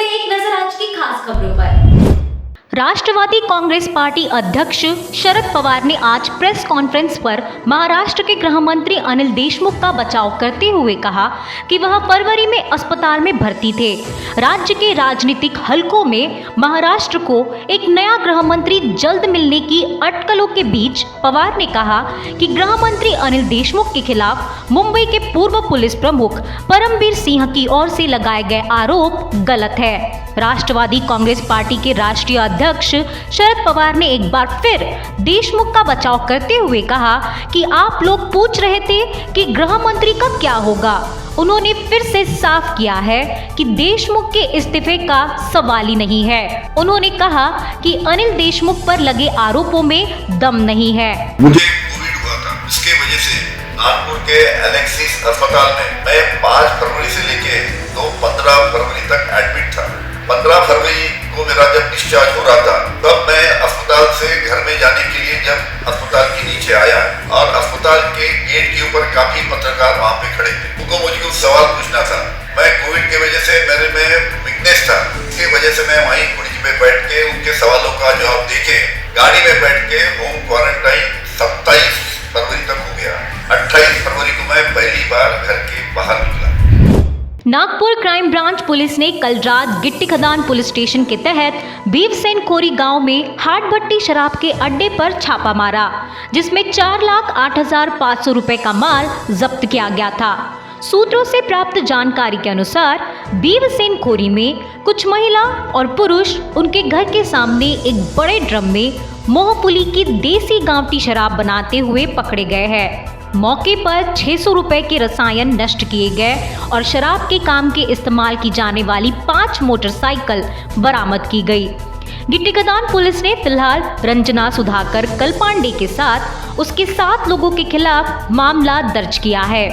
में एक नजर आज की खास खबरों पर। राष्ट्रवादी कांग्रेस पार्टी अध्यक्ष शरद पवार ने आज प्रेस कॉन्फ्रेंस पर महाराष्ट्र के गृह मंत्री अनिल देशमुख का बचाव करते हुए कहा कि वह फरवरी में अस्पताल में भर्ती थे। राज्य के राजनीतिक हलकों में महाराष्ट्र को एक नया गृह मंत्री जल्द मिलने की अटकलों के बीच पवार ने कहा कि गृह मंत्री अनिल देशमुख के खिलाफ मुंबई के पूर्व पुलिस प्रमुख परमबीर सिंह की ओर से लगाए गए आरोप गलत है। राष्ट्रवादी कांग्रेस पार्टी के राष्ट्रीय अध्यक्ष शरद पवार ने एक बार फिर देशमुख का बचाव करते हुए कहा कि आप लोग पूछ रहे थे कि गृह मंत्री का क्या होगा। उन्होंने फिर से साफ किया है कि देशमुख के इस्तीफे का सवाल ही नहीं है। उन्होंने कहा कि अनिल देशमुख पर लगे आरोपों में दम नहीं है। मुझे कोविड हुआ था, इसके वजह से नागपुर के एलेक्सिस अस्पताल में मैं 5 फरवरी से लेके 15 फरवरी तक एडमिट था। 15 फरवरी को मेरा जब डिस्चार्ज हो रहा था, तब मैं अस्पताल से घर में जाने के लिए जब अस्पताल के नीचे आया और अस्पताल के गेट के ऊपर काफी पत्रकार वहां पे खड़े थे। उनको मुझे कुछ सवाल पूछना था। मैं कोविड के वजह से मेरे में वीकनेस था, इसकी वजह से मैं वहीं कुर्सी पे बैठ के उनके सवालों का जवाब देके गाड़ी में बैठ के होम क्वारंटाइन 27 फरवरी तक हो गया। 28 फरवरी को मैं पहली बार घर के बाहर निकला। नागपुर क्राइम ब्रांच पुलिस ने कल रात गिट्टी खदान पुलिस स्टेशन के तहत भीवसेन खोरी गांव में हाट भट्टी शराब के अड्डे पर छापा मारा, जिसमें 4,08,500 रुपए का माल जब्त किया गया था। सूत्रों से प्राप्त जानकारी के अनुसार भीवसेन खोरी में कुछ महिला और पुरुष उनके घर के सामने एक बड़े ड्रम में मोहफुली की देसी गांवटी शराब बनाते हुए पकड़े गए हैं। मौके पर 600 रुपए के रसायन नष्ट किए गए और शराब के काम के इस्तेमाल की जाने वाली 5 मोटरसाइकिल बरामद की गई। गिट्टी खदान पुलिस ने फिलहाल रंजना सुधाकर कलपांडे के साथ उसके 7 लोगों के खिलाफ मामला दर्ज किया है।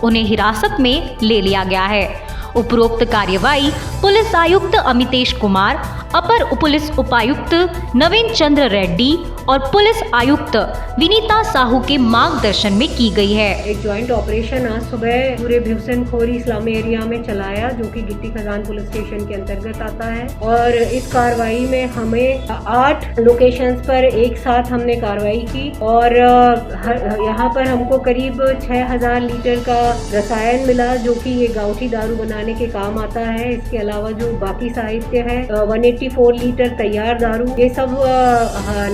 उन्हें हिरासत में ले लिया गया है। उपरोक्त कार्यवाही पुलिस आयुक्त अमितेश कुमार, अपर पुलिस उपायुक्त नवीन चंद्र रेड्डी और पुलिस आयुक्त विनीता साहू के मार्गदर्शन में की गई है। एक जॉइंट ऑपरेशन आज सुबह पूरे भीवसेन खोरी इस्लामी एरिया में चलाया, जो कि गिट्टी खदान पुलिस स्टेशन के अंतर्गत आता है। और इस कार्रवाई में हमें 8 लोकेशंस पर एक साथ हमने कार्रवाई की और यहाँ पर हमको करीब 6,000 लीटर का रसायन मिला, जो कि ये गाँवठी दारू बनाने के काम आता है। इसके अलावा जो बाकी साहित्य है 184 लीटर तैयार दारू, ये सब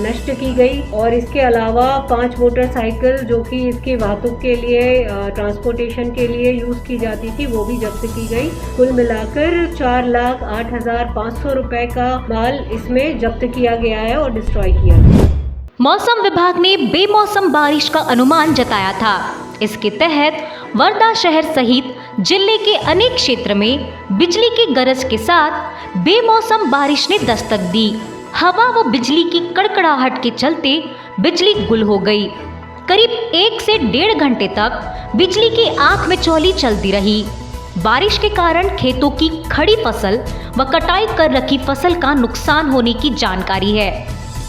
नष्ट की गई। और इसके अलावा 5 मोटरसाइकिल जो कि इसके वाहतुक के लिए ट्रांसपोर्टेशन के लिए यूज की जाती थी, वो भी जब्त की गई। कुल मिलाकर 4,08,500 रुपए का माल इसमें जब्त किया गया है और डिस्ट्रॉय किया गया। मौसम विभाग ने बेमौसम बारिश का अनुमान जताया था। इसके तहत वर्धा शहर सहित जिले के अनेक क्षेत्र में बिजली की गरज के साथ बेमौसम बारिश ने दस्तक दी। हवा व बिजली की कड़कड़ाहट के चलते बिजली गुल हो गई। करीब 1 से 1.5 घंटे तक बिजली की आंख में चौली चलती रही। बारिश के कारण खेतों की खड़ी फसल व कटाई कर रखी फसल का नुकसान होने की जानकारी है।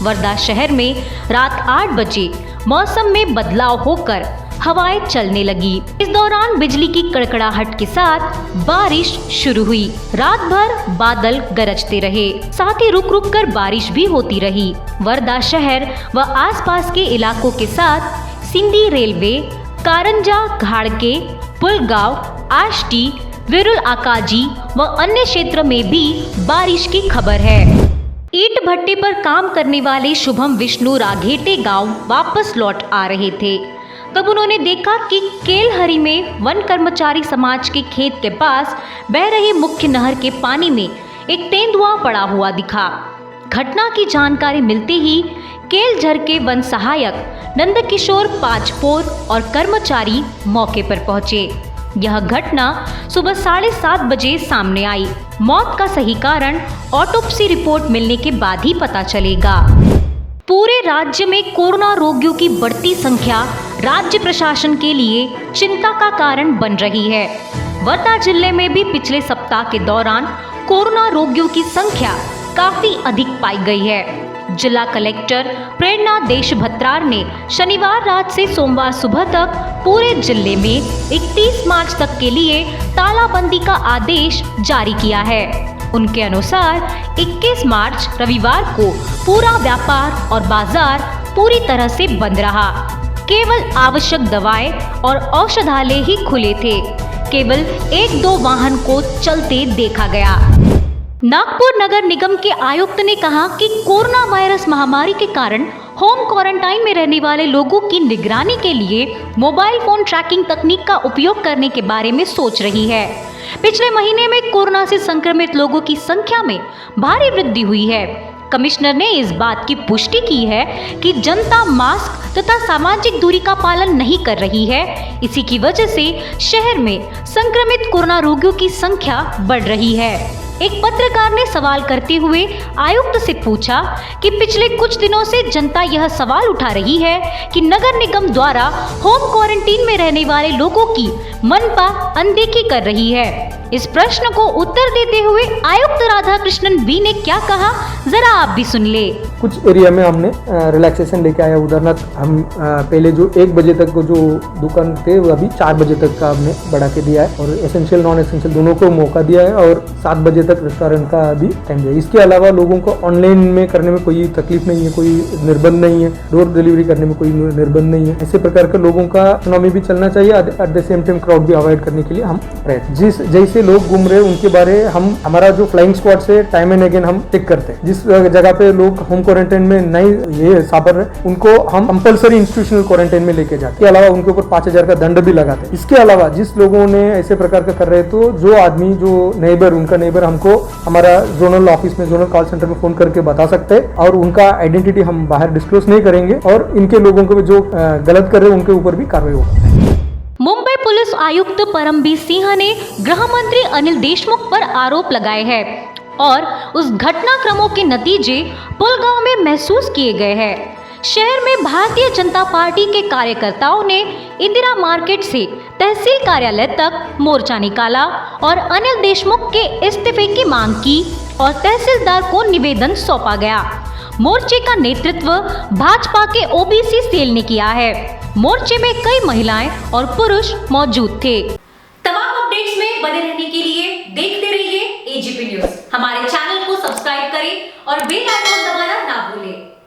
वर्धा शहर में रात 8 बजे मौसम में बदलाव होकर हवाएं चलने लगी। इस दौरान बिजली की कड़कड़ाहट के साथ बारिश शुरू हुई। रात भर बादल गरजते रहे, साथ ही रुक रुक कर बारिश भी होती रही। वर्धा शहर व आसपास के इलाकों के साथ सिंधी रेलवे, कारंजा घाड़के, पुलगांव, आष्टी, विरुल आकाजी व अन्य क्षेत्र में भी बारिश की खबर है। ईंट भट्टे पर काम करने वाले शुभम विष्णु राघेटे गांव वापस लौट आ रहे थे। तब उन्होंने देखा कि केलहरी में वन कर्मचारी समाज के खेत के पास बह रही मुख्य नहर के पानी में एक तेंदुआ पड़ा हुआ दिखा। घटना की जानकारी मिलते ही केलझर के वन सहायक नंदकिशोर पाचपोर और कर्मचारी मौके पर पहुंचे। यह घटना सुबह 7:30 बजे सामने आई। मौत का सही कारण ऑटोप्सी रिपोर्ट मिलने के बाद ही पता चलेगा। पूरे राज्य में कोरोना रोगियों की बढ़ती संख्या राज्य प्रशासन के लिए चिंता का कारण बन रही है। वर्धा जिले में भी पिछले सप्ताह के दौरान कोरोना रोगियों की संख्या काफी अधिक पाई गई है। जिला कलेक्टर प्रेरणा देशभत्रार ने शनिवार रात से सोमवार सुबह तक पूरे जिले में 31 मार्च तक के लिए तालाबंदी का आदेश जारी किया है। उनके अनुसार 21 मार्च रविवार को पूरा व्यापार और बाजार पूरी तरह से बंद रहा। केवल आवश्यक दवाएं और औषधालय ही खुले थे। केवल 1-2 वाहन को चलते देखा गया। नागपुर नगर निगम के आयुक्त ने कहा कि कोरोना वायरस महामारी के कारण होम क्वारंटाइन में रहने वाले लोगों की निगरानी के लिए मोबाइल फोन ट्रैकिंग तकनीक का उपयोग करने के बारे में सोच रही है। पिछले महीने में कोरोना से संक्रमित लोगों की संख्या में भारी वृद्धि हुई है। कमिश्नर ने इस बात की पुष्टि की है कि जनता मास्क तथा सामाजिक दूरी का पालन नहीं कर रही है। इसी की वजह से शहर में संक्रमित कोरोना रोगियों की संख्या बढ़ रही है। एक पत्रकार ने सवाल करते हुए आयुक्त से पूछा कि पिछले कुछ दिनों से जनता यह सवाल उठा रही है कि नगर निगम द्वारा होम क्वारंटीन में रहने वाले लोगों की मनपा अनदेखी कर रही है। इस प्रश्न को उत्तर देते हुए आयुक्त राधाकृष्णन बी ने क्या कहा, जरा आप भी सुन ले। कुछ एरिया में हमने रिलैक्सेशन लेके आया। उदाहरणार्थ हम पहले जो 1 बजे तक को जो दुकान थे वो अभी 4 बजे तक का हमने बढ़ा के दिया है और एसेंशियल नॉन एसेंशियल दोनों को मौका दिया है और 7 बजे तक रेस्टोरेंट का भी टाइम दिया है। इसके अलावा लोगों को ऑनलाइन में करने में कोई तकलीफ नहीं है, कोई निर्बंध नहीं है, डोर डिलीवरी करने में कोई निर्बंध नहीं है। ऐसे प्रकार के लोगों का इकोनॉमी भी चलना चाहिए, at the same time crowd भी अवॉइड करने के लिए हम प्रयत्न। जैसे लोग घूम रहे उनके बारे हमारा जो फ्लाइंग स्क्वाड से टाइम एंड अगेन हम चेक करते हैं। जिस जगह पे लोग होम क्वारंटाइन में नहीं ये साबर रहे उनको हम कंपलसरी इंस्टीट्यूशनल क्वारंटाइन में लेके जाते हैं। इसके अलावा उनके ऊपर 5,000 का दंड भी लगाते हैं। इसके अलावा जिस लोगों ने ऐसे प्रकार का कर रहे तो जो आदमी जो नेबर उनका नेबर हमको हमारा जोनल ऑफिस में जोनल कॉल सेंटर में फोन करके बता सकते हैं और उनका आइडेंटिटी हम बाहर डिस्क्लोज नहीं करेंगे और इनके लोगों को भी जो गलत कर रहे हैं उनके ऊपर भी कार्रवाई होगी। मुंबई पुलिस आयुक्त परमबीर सिंह ने गृह मंत्री अनिल देशमुख पर आरोप लगाए हैं और उस घटनाक्रमों के नतीजे पुलगांव में महसूस किए गए हैं। शहर में भारतीय जनता पार्टी के कार्यकर्ताओं ने इंदिरा मार्केट से तहसील कार्यालय तक मोर्चा निकाला और अनिल देशमुख के इस्तीफे की मांग की और तहसीलदार को निवेदन सौंपा गया। मोर्चे का नेतृत्व भाजपा के ओबीसी सेल ने किया है। मोर्चे में कई महिलाएं और पुरुष मौजूद थे। तमाम अपडेट्स में बने रहने के लिए देखते रहिए एजीपी न्यूज। हमारे चैनल को सब्सक्राइब करें और बेल आइकन दबाना ना भूलें।